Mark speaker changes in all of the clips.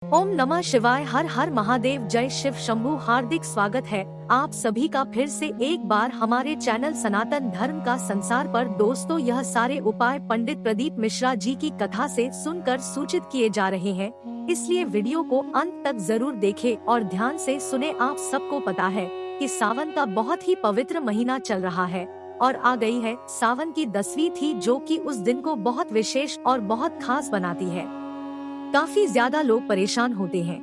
Speaker 1: ओम नमः शिवाय। हर हर महादेव। जय शिव शंभू। हार्दिक स्वागत है आप सभी का फिर से एक बार हमारे चैनल सनातन धर्म का संसार पर। दोस्तों, यह सारे उपाय पंडित प्रदीप मिश्रा जी की कथा से सुनकर सूचित किए जा रहे हैं, इसलिए वीडियो को अंत तक जरूर देखें और ध्यान से सुने। आप सबको पता है कि सावन का बहुत ही पवित्र महीना चल रहा है और आ गई है सावन की 10वीं तिथि, जो कि उस दिन को बहुत विशेष और बहुत खास बनाती है। काफी ज्यादा लोग परेशान होते हैं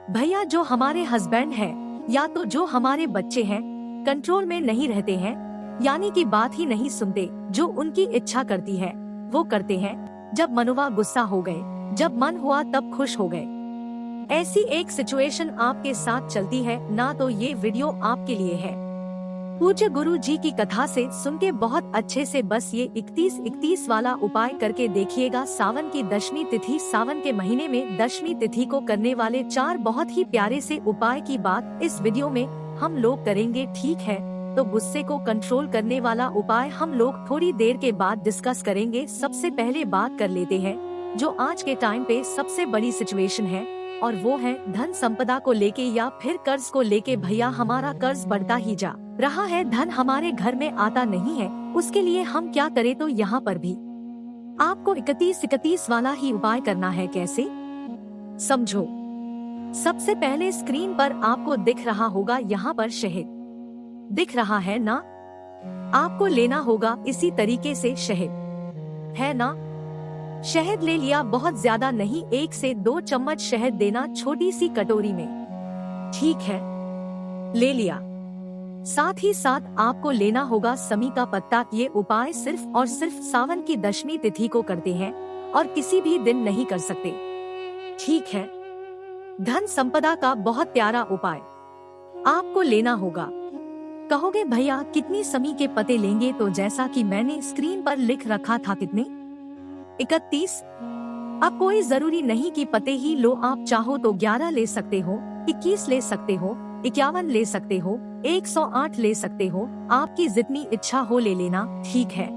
Speaker 1: भैया, जो हमारे हस्बैंड हैं या तो जो हमारे बच्चे हैं, कंट्रोल में नहीं रहते हैं, यानी कि बात ही नहीं सुनते। जो उनकी इच्छा करती है वो करते हैं। जब मनवा गुस्सा हो गए, जब मन हुआ तब खुश हो गए। ऐसी एक सिचुएशन आपके साथ चलती है ना, तो ये वीडियो आपके लिए है। पूज्य गुरु जी की कथा से सुन के बहुत अच्छे से बस ये 31 वाला उपाय करके देखिएगा। सावन की 10वीं तिथि, सावन के महीने में 10वीं तिथि को करने वाले 4 बहुत ही प्यारे से उपाय की बात इस वीडियो में हम लोग करेंगे, ठीक है? तो गुस्से को कंट्रोल करने वाला उपाय हम लोग थोड़ी देर के बाद डिस्कस करेंगे। सबसे पहले बात कर लेते हैं जो आज के टाइम पे सबसे बड़ी सिचुएशन है, और वो है धन संपदा को लेके या फिर कर्ज को लेके। भैया, हमारा कर्ज बढ़ता ही जा रहा है, धन हमारे घर में आता नहीं है। उसके लिए हम क्या करें? तो यहाँ पर भी आपको 31 वाला ही उपाय करना है। कैसे, समझो। सबसे पहले स्क्रीन पर आपको दिख रहा होगा, यहाँ पर शहद दिख रहा है ना, आपको लेना होगा इसी तरीके से शहद, है ना? शहद ले लिया, बहुत ज्यादा नहीं, 1 से 2 चम्मच शहद देना छोटी सी कटोरी में, ठीक है? ले लिया। साथ ही साथ आपको लेना होगा समी का पत्ता। ये उपाय सिर्फ और सिर्फ सावन की 10वीं तिथि को करते हैं और किसी भी दिन नहीं कर सकते, ठीक है? धन संपदा का बहुत प्यारा उपाय आपको लेना होगा। कहोगे भैया कितनी समी के पत्ते लेंगे? तो जैसा कि मैंने स्क्रीन पर लिख रखा था, कितने? 31। अब कोई जरूरी नहीं कि पत्ते ही लो, आप चाहो तो 11 ले सकते हो, 21 ले सकते हो, 51 ले सकते हो, 108 ले सकते हो, आपकी जितनी इच्छा हो ले लेना, ठीक है?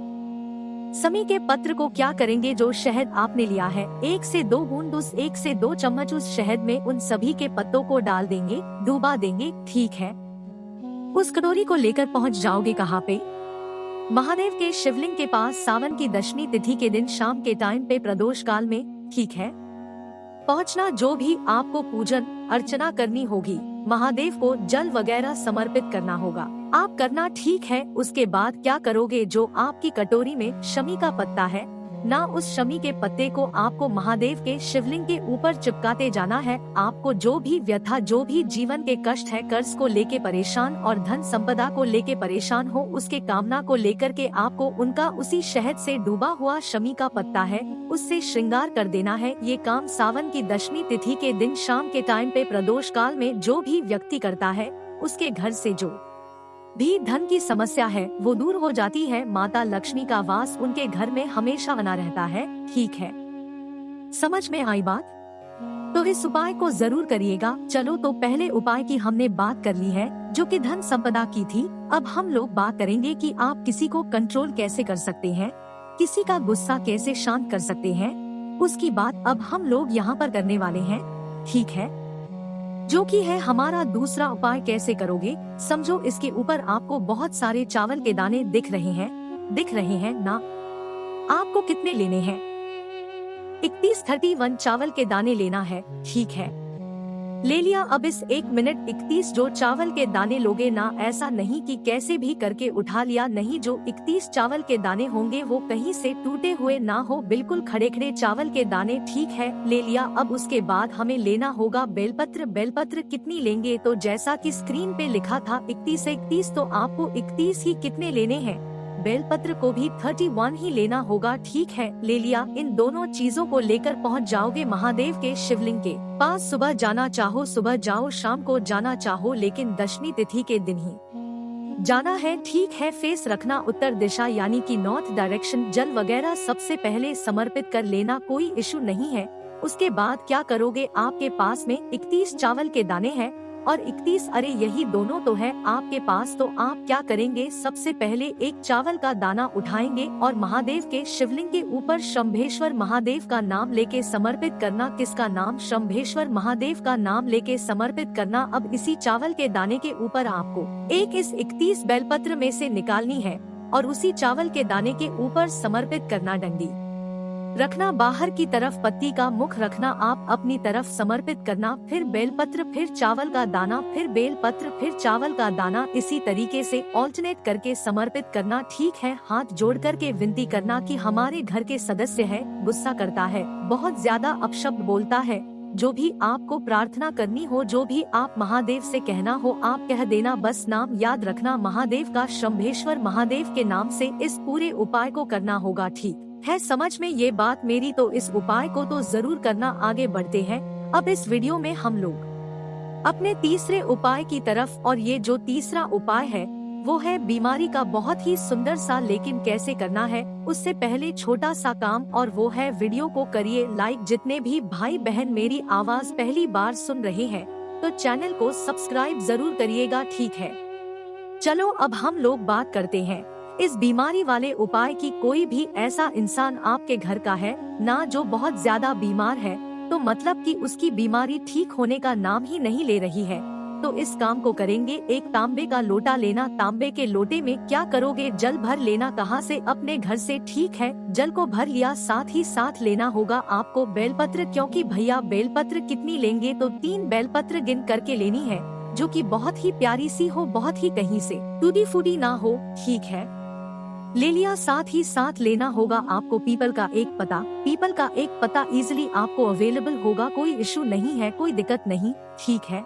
Speaker 1: समी के पत्र को क्या करेंगे? जो शहद आपने लिया है, 1 से 2 बूंद उस 1 से 2 चम्मच उस शहद में उन सभी के पत्तों को डाल देंगे, डुबा देंगे, ठीक है? उस कटोरी को लेकर पहुंच जाओगे कहाँ पे? महादेव के शिवलिंग के पास, सावन की 10वीं तिथि के दिन शाम के टाइम पे प्रदोष काल में, ठीक है? पहुंचना। जो भी आपको पूजन अर्चना करनी होगी, महादेव को जल वगैरह समर्पित करना होगा, आप करना, ठीक है? उसके बाद क्या करोगे? जो आपकी कटोरी में शमी का पत्ता है ना, उस शमी के पत्ते को आपको महादेव के शिवलिंग के ऊपर चिपकाते जाना है। आपको जो भी व्यथा, जो भी जीवन के कष्ट है, कर्ज को लेके परेशान और धन संपदा को लेके परेशान हो, उसके कामना को लेकर के आपको उनका उसी शहद से डूबा हुआ शमी का पत्ता है, उससे श्रृंगार कर देना है। ये काम सावन की 10वीं तिथि के दिन शाम के टाइम पे प्रदोष काल में जो भी व्यक्ति करता है, उसके घर से जो भी धन की समस्या है वो दूर हो जाती है। माता लक्ष्मी का वास उनके घर में हमेशा बना रहता है, ठीक है? समझ में आई बात? तो इस उपाय को जरूर करिएगा। चलो, तो पहले उपाय की हमने बात कर ली है, जो कि धन संपदा की थी। अब हम लोग बात करेंगे कि आप किसी को कंट्रोल कैसे कर सकते हैं, किसी का गुस्सा कैसे शांत कर सकते हैं, उसकी बात अब हम लोग यहाँ पर करने वाले हैं, ठीक है? जो कि है हमारा दूसरा उपाय। कैसे करोगे? समझो, इसके ऊपर आपको बहुत सारे चावल के दाने दिख रहे हैं ना? आपको कितने लेने हैं? 31 चावल के दाने लेना है, ठीक है? ले लिया। अब इस 1 मिनट 31 जो चावल के दाने लोगे ना, ऐसा नहीं कि कैसे भी करके उठा लिया, नहीं। जो 31 चावल के दाने होंगे वो कहीं से टूटे हुए ना हो, बिल्कुल खड़े खड़े चावल के दाने, ठीक है? ले लिया। अब उसके बाद हमें लेना होगा बेलपत्र। बेलपत्र कितनी लेंगे? तो जैसा कि स्क्रीन पे लिखा था 31, तो आपको 31 ही कितने लेने हैं? बेलपत्र को भी 31 ही लेना होगा, ठीक है? ले लिया। इन दोनों चीजों को लेकर पहुंच जाओगे महादेव के शिवलिंग के पास। सुबह जाना चाहो सुबह जाओ, शाम को जाना चाहो, लेकिन 10वीं तिथि के दिन ही जाना है, ठीक है? फेस रखना उत्तर दिशा, यानी कि नॉर्थ डायरेक्शन। जल वगैरह सबसे पहले समर्पित कर लेना, कोई इशू नहीं है। उसके बाद क्या करोगे? आपके पास में 31 चावल के दाने हैं, और 31। अरे यही दोनों तो है आपके पास, तो आप क्या करेंगे? सबसे पहले एक चावल का दाना उठाएंगे और महादेव के शिवलिंग के ऊपर शंभेश्वर महादेव का नाम लेके समर्पित करना। किसका नाम? शंभेश्वर महादेव का नाम लेके समर्पित करना। अब इसी चावल के दाने के ऊपर आपको एक इस 31 बेलपत्र में से निकालनी है और उसी चावल के दाने के ऊपर समर्पित करना। डंडी रखना बाहर की तरफ, पत्ती का मुख रखना आप अपनी तरफ समर्पित करना। फिर बेलपत्र, फिर चावल का दाना, फिर बेलपत्र, फिर चावल का दाना, इसी तरीके से ऑल्टरनेट करके समर्पित करना। ठीक है, हाथ जोड़ कर के विनती करना कि हमारे घर के सदस्य है, गुस्सा करता है, बहुत ज्यादा अपशब्द बोलता है। जो भी आपको प्रार्थना करनी हो, जो भी आप महादेव से कहना हो, आप कह देना। बस नाम याद रखना महादेव का, शंभेश्वर महादेव के नाम से इस पूरे उपाय को करना होगा। ठीक है समझ में ये बात मेरी? तो इस उपाय को तो जरूर करना। आगे बढ़ते हैं अब इस वीडियो में हम लोग अपने तीसरे उपाय की तरफ। और ये जो तीसरा उपाय है वो है बीमारी का, बहुत ही सुंदर सा। लेकिन कैसे करना है उससे पहले छोटा सा काम, और वो है वीडियो को करिए लाइक। जितने भी भाई बहन मेरी आवाज पहली बार सुन रहे हैं तो चैनल को सब्सक्राइब जरूर करिएगा। ठीक है, चलो अब हम लोग बात करते हैं इस बीमारी वाले उपाय की। कोई भी ऐसा इंसान आपके घर का है ना जो बहुत ज्यादा बीमार है, तो मतलब कि उसकी बीमारी ठीक होने का नाम ही नहीं ले रही है, तो इस काम को करेंगे। एक तांबे का लोटा लेना, तांबे के लोटे में क्या करोगे? जल भर लेना। कहाँ से? अपने घर से। ठीक है, जल को भर लिया, साथ ही साथ लेना होगा आपको बेलपत्र। क्योंकि भैया बेलपत्र कितनी लेंगे? तो 3 बेलपत्र गिन करके लेनी है, जो कि बहुत ही प्यारी सी हो, बहुत ही कहीं से टूटी फूटी ना हो। ठीक है, ले लिया। साथ ही साथ लेना होगा आपको पीपल का एक पत्ता। पीपल का एक पत्ता इजीली आपको अवेलेबल होगा, कोई इशू नहीं है, कोई दिक्कत नहीं। ठीक है,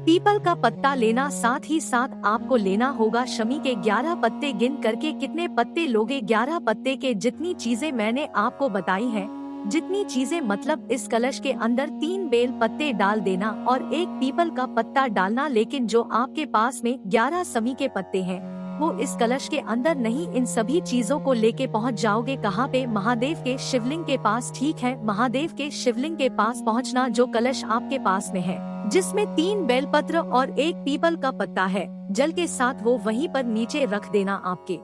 Speaker 1: पीपल का पत्ता लेना। साथ ही साथ आपको लेना होगा शमी के 11 पत्ते। गिन करके कितने पत्ते लोगे? 11 पत्ते के। जितनी चीजें मैंने आपको बताई हैं, जितनी चीजें मतलब इस कलश के अंदर 3 बेल पत्ते डाल देना और एक पीपल का पत्ता डालना। लेकिन जो आपके पास में 11 शमी के पत्ते हैं वो इस कलश के अंदर नहीं। इन सभी चीजों को लेके पहुंच जाओगे कहाँ पे? महादेव के शिवलिंग के पास। ठीक है, महादेव के शिवलिंग के पास पहुंचना। जो कलश आपके पास में है, जिसमें 3 बेलपत्र और एक पीपल का पत्ता है जल के साथ, वो वहीं पर नीचे रख देना। आपके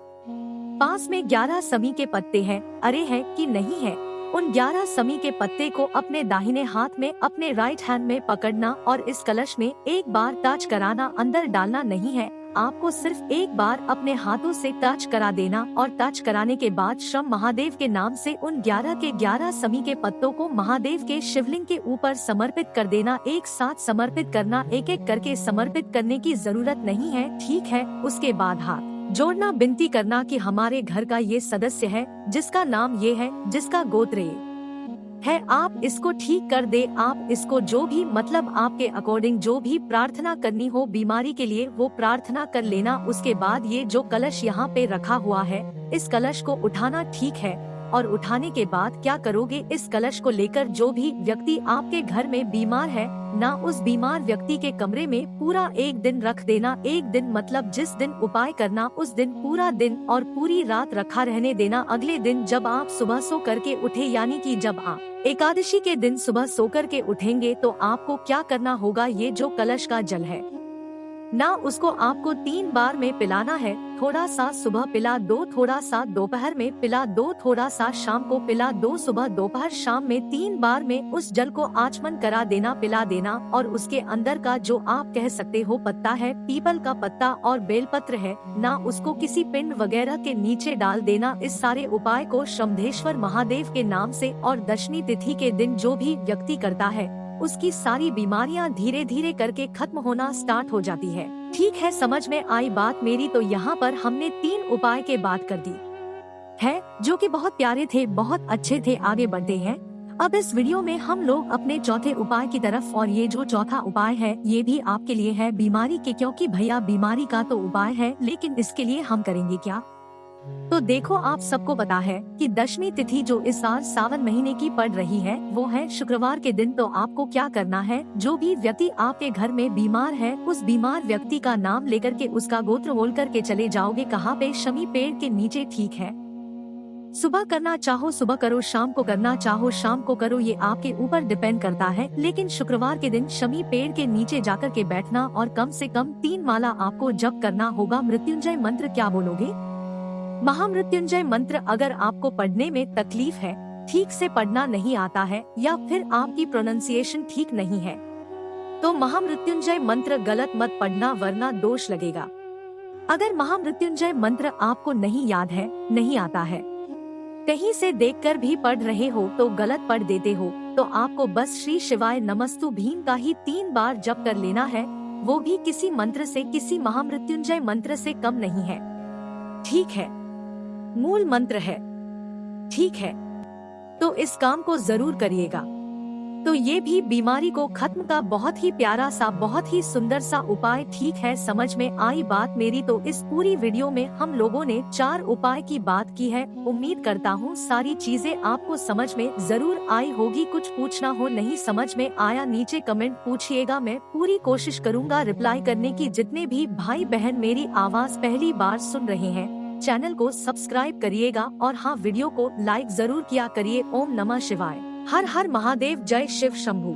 Speaker 1: पास में 11 शमी के पत्ते हैं, अरे है कि नहीं है? उन 11 शमी के पत्ते को अपने दाहिने हाथ में, अपने राइट हैंड में पकड़ना और इस कलश में एक बार टच कराना। अंदर डालना नहीं है, आपको सिर्फ एक बार अपने हाथों से टच करा देना। और टच कराने के बाद शम महादेव के नाम से उन 11 के 11 शमी के पत्तों को महादेव के शिवलिंग के ऊपर समर्पित कर देना। एक साथ समर्पित करना, एक एक करके समर्पित करने की जरूरत नहीं है। ठीक है, उसके बाद हाथ जोड़ना, विनती करना कि हमारे घर का ये सदस्य है, जिसका नाम ये है, जिसका गोत्र ये है, आप इसको ठीक कर दे। आप इसको जो भी मतलब आपके अकॉर्डिंग जो भी प्रार्थना करनी हो बीमारी के लिए, वो प्रार्थना कर लेना। उसके बाद ये जो कलश यहाँ पे रखा हुआ है, इस कलश को उठाना। ठीक है, और उठाने के बाद क्या करोगे? इस कलश को लेकर जो भी व्यक्ति आपके घर में बीमार है ना, उस बीमार व्यक्ति के कमरे में पूरा एक दिन रख देना। एक दिन मतलब जिस दिन उपाय करना उस दिन पूरा दिन और पूरी रात रखा रहने देना। अगले दिन जब आप सुबह सो करके उठे, यानी कि जब आप एकादशी के दिन सुबह सो करके उठेंगे, तो आपको क्या करना होगा? ये जो कलश का जल है ना, उसको आपको 3 बार में पिलाना है। थोड़ा सा सुबह पिला दो, थोड़ा सा दोपहर में पिला दो, थोड़ा सा शाम को पिला दो। सुबह दोपहर शाम में 3 बार में उस जल को आचमन करा देना, पिला देना। और उसके अंदर का जो आप कह सकते हो पत्ता है, पीपल का पत्ता और बेलपत्र है ना, उसको किसी पिंड वगैरह के नीचे डाल देना। इस सारे उपाय को शंभेश्वर महादेव के नाम से और दशमी तिथि के दिन जो भी व्यक्ति करता है, उसकी सारी बीमारियां धीरे धीरे करके खत्म होना स्टार्ट हो जाती है। ठीक है, समझ में आई बात मेरी? तो यहाँ पर हमने 3 उपाय के बात कर दी है, जो कि बहुत प्यारे थे, बहुत अच्छे थे। आगे बढ़ते हैं अब इस वीडियो में हम लोग अपने चौथे उपाय की तरफ। और ये जो चौथा उपाय है ये भी आपके लिए है बीमारी के, क्योंकि भैया बीमारी का तो उपाय है, लेकिन इसके लिए हम करेंगे क्या? तो देखो, आप सबको पता है कि दशमी तिथि जो इस साल सावन महीने की पड़ रही है वो है शुक्रवार के दिन। तो आपको क्या करना है? जो भी व्यक्ति आपके घर में बीमार है, उस बीमार व्यक्ति का नाम लेकर के उसका गोत्र बोल करके चले जाओगे। कहाँ पे? शमी पेड़ के नीचे। ठीक है, सुबह करना चाहो सुबह करो, शाम को करना चाहो शाम को करो, ये आपके ऊपर डिपेंड करता है। लेकिन शुक्रवार के दिन शमी पेड़ के नीचे जाकर के बैठना और कम से कम 3 माला आपको जप करना होगा। मृत्युंजय मंत्र क्या बोलोगे? महामृत्युंजय मंत्र अगर आपको पढ़ने में तकलीफ है, ठीक से पढ़ना नहीं आता है या फिर आपकी प्रोनाउंसिएशन ठीक नहीं है तो महामृत्युंजय मंत्र गलत मत पढ़ना वरना दोष लगेगा। अगर महामृत्युंजय मंत्र आपको नहीं याद है, नहीं आता है, कहीं से देखकर भी पढ़ रहे हो तो गलत पढ़ देते हो, तो आपको बस श्री शिवाय नमस्तु भीम का ही 3 बार जप कर लेना है, वो भी किसी मंत्र से, किसी महामृत्युंजय मंत्र से कम नहीं है। ठीक है, मूल मंत्र है, ठीक है, तो इस काम को जरूर करिएगा। तो ये भी बीमारी को खत्म का बहुत ही प्यारा सा, बहुत ही सुंदर सा उपाय। ठीक है, समझ में आई बात मेरी? तो इस पूरी वीडियो में हम लोगों ने 4 उपाय की बात की है। उम्मीद करता हूँ सारी चीजें आपको समझ में जरूर आई होगी। कुछ पूछना हो, नहीं समझ में आया, नीचे कमेंट पूछिएगा, मैं पूरी कोशिश करूँगा रिप्लाई करने की। जितने भी भाई बहन मेरी आवाज पहली बार सुन रहे हैं, चैनल को सब्सक्राइब करिएगा और हाँ, वीडियो को लाइक जरूर किया करिए। ओम नमः शिवाय, हर हर महादेव, जय शिव शंभू।